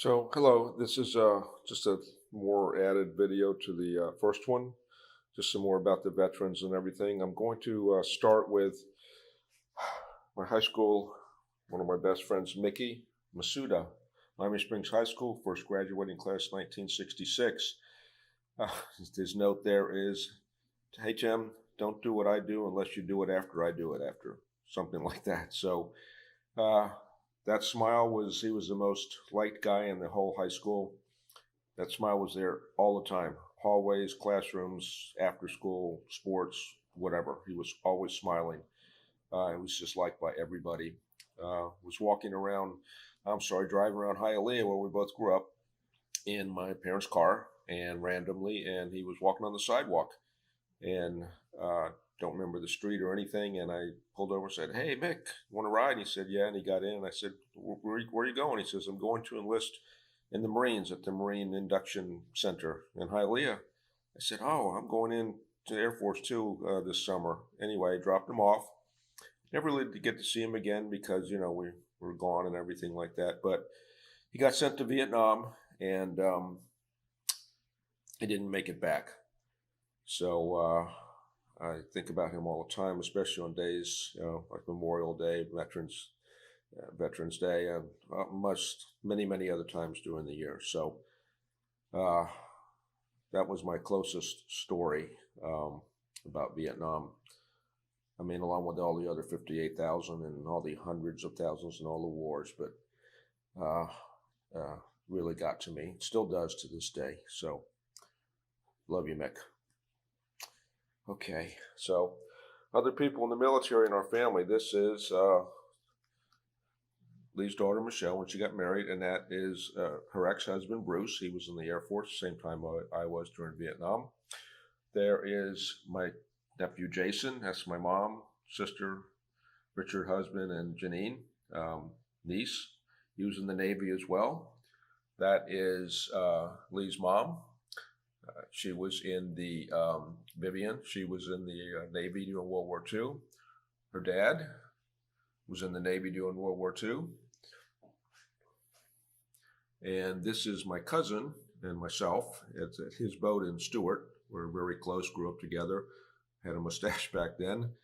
So, hello, this is just a more added video to the first one, just some more about the veterans and everything. I'm going to start with my high school, one of my best friends, Mickey Masuda, Miami Springs High School, first graduating class 1966. Uh, his note there is, "Hey, Tim, don't do what I do unless you do it after I do it after," something like that. So, uh, that smile was, he was the most liked guy in the whole high school. That smile was there all the time. Hallways, classrooms, after school, sports, whatever. He was always smiling. He was just liked by everybody. Was walking around, driving around Hialeah where we both grew up in my parents' car and randomly, and he was walking on the sidewalk and don't remember the street or anything. And I pulled over and said, "Hey, Mick, want to ride?" And he said, "Yeah." And he got in, and I said, where are you going?" He says, "I'm going to enlist in the Marines at the Marine Induction Center in Hialeah." I said, "Oh, I'm going in to the Air Force too this summer." Anyway, I dropped him off. Never really did get to see him again because, we were gone and everything like that. But he got sent to Vietnam, and he didn't make it back. So I think about him all the time, especially on days, like Memorial Day, Veterans Day, and many other times during the year. So uh, that was my closest story about Vietnam. I mean, along with all the other 58,000 and all the hundreds of thousands and all the wars, but uh, really got to me. It still does to this day. So love you, Mick. Okay, so other people in the military in our family. This is Lee's daughter, Michelle, when she got married, and that is her ex-husband, Bruce. He was in the Air Force, same time I was during Vietnam. There is my nephew, Jason. That's my mom, sister, Richard, husband, and Janine, niece. He was in the Navy as well. That is Lee's mom. She was in the Vivian. She was in the Navy during World War II. Her dad was in the Navy during World War II. And this is my cousin and myself. It's at his boat in Stewart. We're very close, grew up together, had a mustache back then.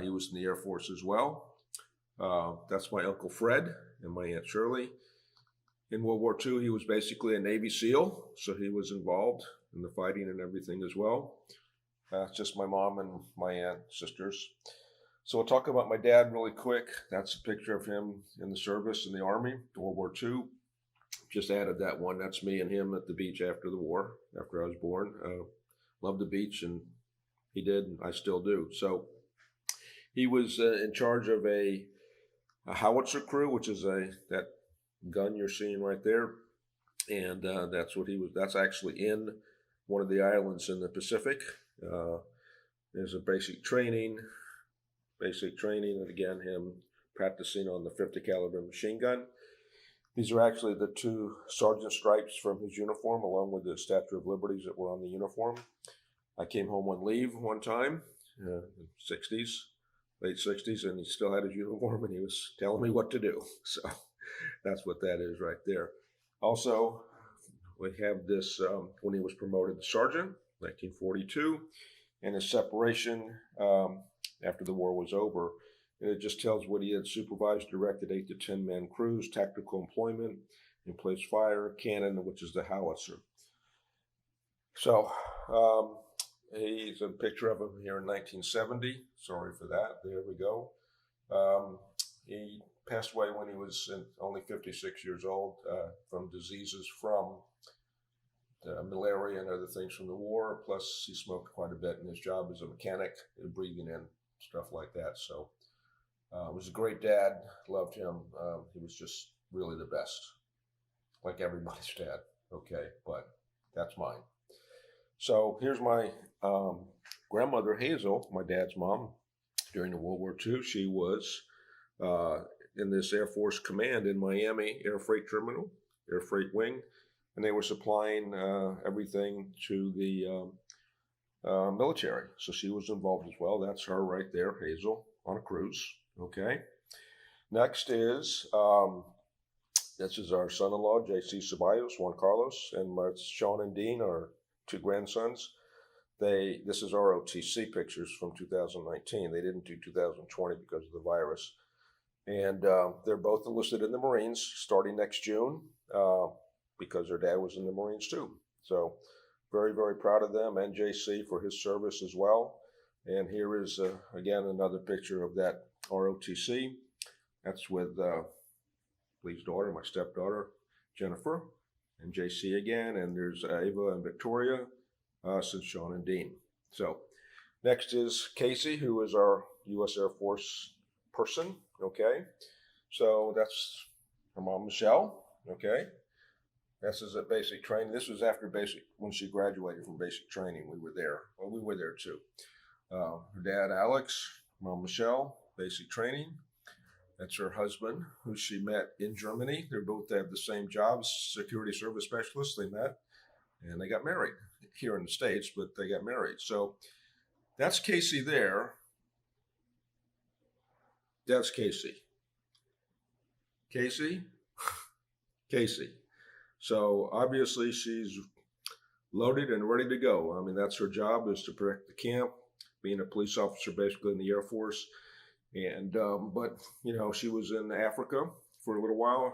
He was in the Air Force as well. That's my Uncle Fred and my Aunt Shirley. In World War II, he was basically a Navy SEAL, so he was involved in the fighting and everything as well. It's just my mom and my aunt, sisters. So we'll talk about my dad really quick. That's a picture of him in the service in the Army, World War II. Just added that one. That's me and him at the beach after the war, after I was born. Loved the beach, and he did, and I still do. So he was in charge of a howitzer crew, which is that gun you're seeing right there, and that's what he was. That's actually in one of the islands in the Pacific. There's a basic training, and again him practicing on the 50 caliber machine gun. These are actually the two sergeant stripes from his uniform, along with the Statue of Liberties that were on the uniform. I came home on leave one time, 60s, late 60s, and he still had his uniform, and he was telling me what to do. So that's what that is right there. Also, we have this when he was promoted to sergeant, 1942, and his separation after the war was over. And it just tells what he had supervised, directed 8 to 10 man crews, tactical employment, in place fire, cannon, which is the howitzer. So he's a picture of him here in 1970. Sorry for that. There we go. He passed away when he was only 56 years old from diseases from malaria and other things from the war. Plus, he smoked quite a bit in his job as a mechanic, breathing in stuff like that. So was a great dad. Loved him. He was just really the best, like everybody's dad. Okay, but that's mine. So here's my grandmother, Hazel, my dad's mom. During the World War II, she was in this Air Force command in Miami Air Freight Terminal, Air Freight Wing, and they were supplying everything to the military. So she was involved as well. That's her right there, Hazel, on a cruise. Okay. Next is This is our son-in-law, J.C. Ceballos, Juan Carlos, and Sean and Dean, our two grandsons. This is ROTC pictures from 2019. They didn't do 2020 because of the virus. And they're both enlisted in the Marines starting next June because their dad was in the Marines too. So very, very proud of them and JC for his service as well. And here is, again, another picture of that ROTC. That's with Lee's daughter, my stepdaughter, Jennifer, and JC again. And there's Ava and Victoria, since Sean and Dean. So next is Casey, who is our U.S. Air Force person. Okay, so that's her mom, Michelle. Okay, this is at basic training. This was after basic, when she graduated from basic training. We were there. Well, we were there too. Her dad, Alex, mom, Michelle, basic training. That's her husband, who she met in Germany. They both have the same jobs, security service specialists. They met and they got married here in the States, but they got married. So that's Casey there. That's Casey. Casey? Casey. So obviously she's loaded and ready to go. I mean, that's her job, is to protect the camp, being a police officer basically in the Air Force. And, but, you know, she was in Africa for a little while,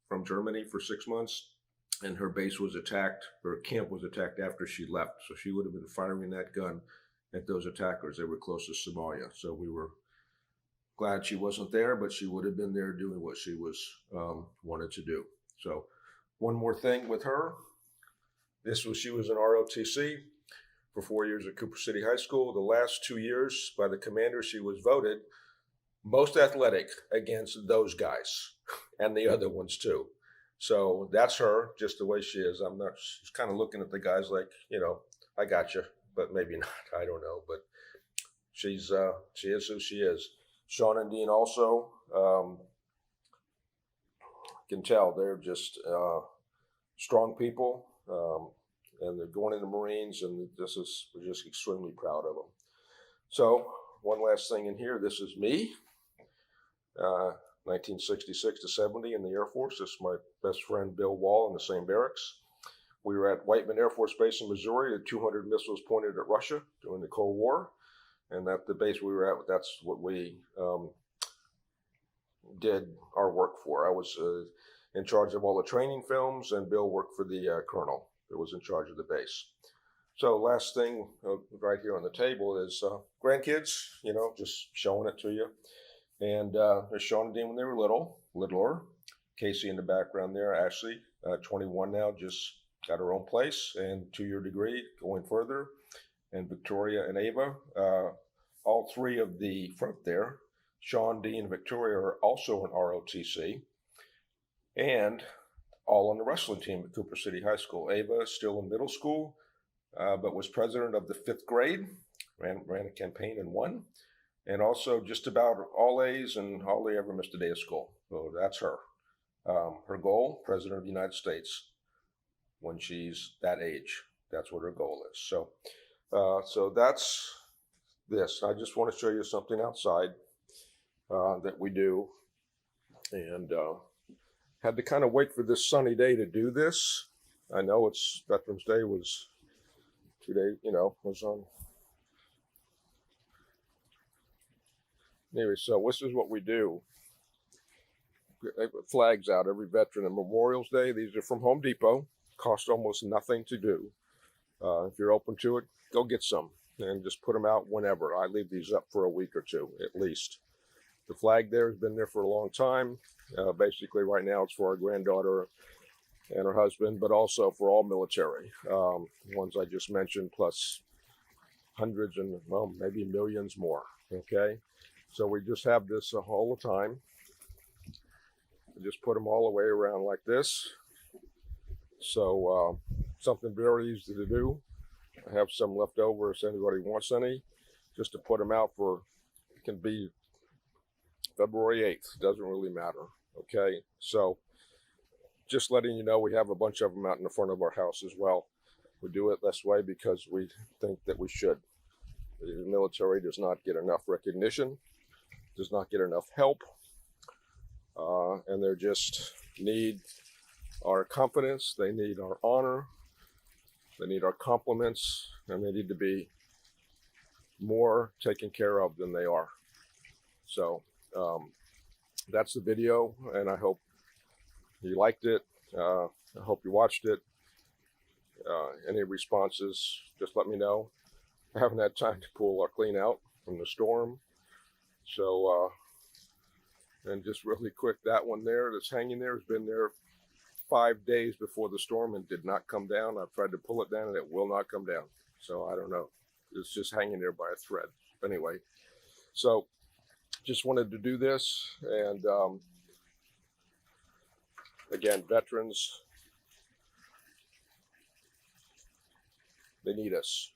from Germany for 6 months. And her base was attacked, her camp was attacked after she left. So she would have been firing that gun at those attackers. They were close to Somalia. So we were glad she wasn't there, but she would have been there doing what she was wanted to do. So one more thing with her. She was in ROTC for 4 years at Cooper City High School. The last 2 years, by the commander, she was voted most athletic against those guys and the other ones too. So that's her, just the way she is. She's kind of looking at the guys like, you know, I got you, but maybe not. I don't know. But she is who she is. Sean and Dean also, can tell they're just strong people, and they're going in the Marines, and we're just extremely proud of them. So one last thing in here, this is me, 1966 to 70 in the Air Force. This is my best friend, Bill Wall, in the same barracks. We were at Whiteman Air Force Base in Missouri, the 200 missiles pointed at Russia during the Cold War. And at the base we were at, that's what we did our work for. I was in charge of all the training films, and Bill worked for the colonel that was in charge of the base. So last thing right here on the table is grandkids, you know, just showing it to you. And there's Sean and Dean when they were littler. Casey in the background there, Ashley, 21 now, just got her own place and 2-year degree, going further. And Victoria and Ava, all three of the front there, Sean, Dean, and Victoria, are also in ROTC, and all on the wrestling team at Cooper City High School. Ava is still in middle school, but was president of the 5th grade, ran a campaign and won, and also just about all A's and hardly ever missed a day of school. So that's her. Her goal, president of the United States, when she's that age. That's what her goal is. So that's this. I just want to show you something outside that we do, and had to kind of wait for this sunny day to do this. I know it's Veterans Day was 2 days, you know, was on. Anyway, so this is what we do. They put flags out every veteran on Memorial's Day. These are from Home Depot. Cost almost nothing to do. If you're open to it, go get some and just put them out whenever. I leave these up for a week or two at least. The flag there has been there for a long time. Basically right now it's for our granddaughter and her husband, but also for all military. Ones I just mentioned, plus hundreds and, well, maybe millions more, okay? So we just have this all the time. We just put them all the way around like this. So something very easy to do. I have some left over if anybody wants any, just to put them out for, it can be February 8th, doesn't really matter, okay? So just letting you know, we have a bunch of them out in the front of our house as well. We do it this way because we think that we should. The military does not get enough recognition, does not get enough help, and they just need our confidence, they need our honor, they need our compliments, and they need to be more taken care of than they are. So that's the video, and I hope you liked it. I hope you watched it. Any responses, just let me know. I haven't had time to pull our clean out from the storm. So, and just really quick, that one there that's hanging there has been there 5 days before the storm and did not come down. I've tried to pull it down and it will not come down. So I don't know. It's just hanging there by a thread. Anyway, so just wanted to do this. And again, veterans, they need us,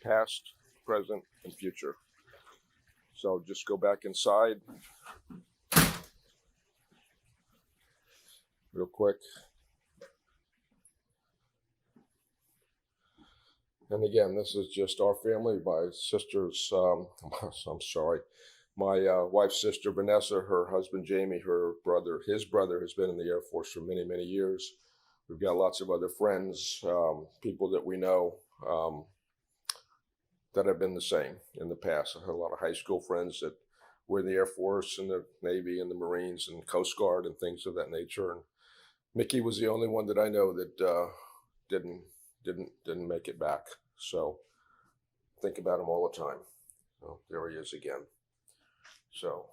past, present, and future. So just go back inside real quick. And again, this is just our family. My sister's, I'm sorry, my wife's sister, Vanessa, her husband, Jamie, his brother has been in the Air Force for many, many years. We've got lots of other friends, people that we know that have been the same in the past. I had a lot of high school friends that were in the Air Force and the Navy and the Marines and Coast Guard and things of that nature. And Mickey was the only one that I know that didn't make it back. So think about him all the time. Oh, there he is again. So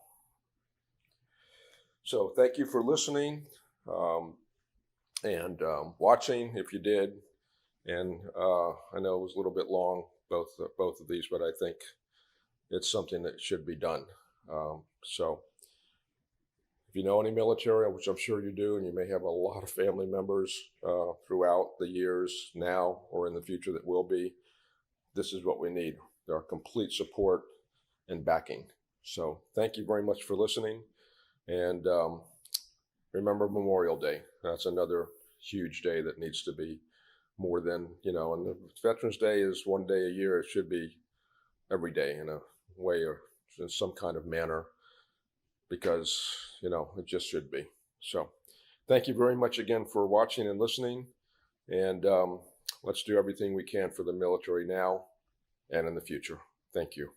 thank you for listening and watching if you did. And I know it was a little bit long, both of these, but I think it's something that should be done. So if you know any military, which I'm sure you do, and you may have a lot of family members throughout the years now or in the future that will be, this is what we need, our complete support and backing. So thank you very much for listening. And remember Memorial Day. That's another huge day that needs to be more than, and the Veterans Day is one day a year. It should be every day in a way or in some kind of manner, because, it just should be. So thank you very much again for watching and listening. And let's do everything we can for the military now and in the future. Thank you.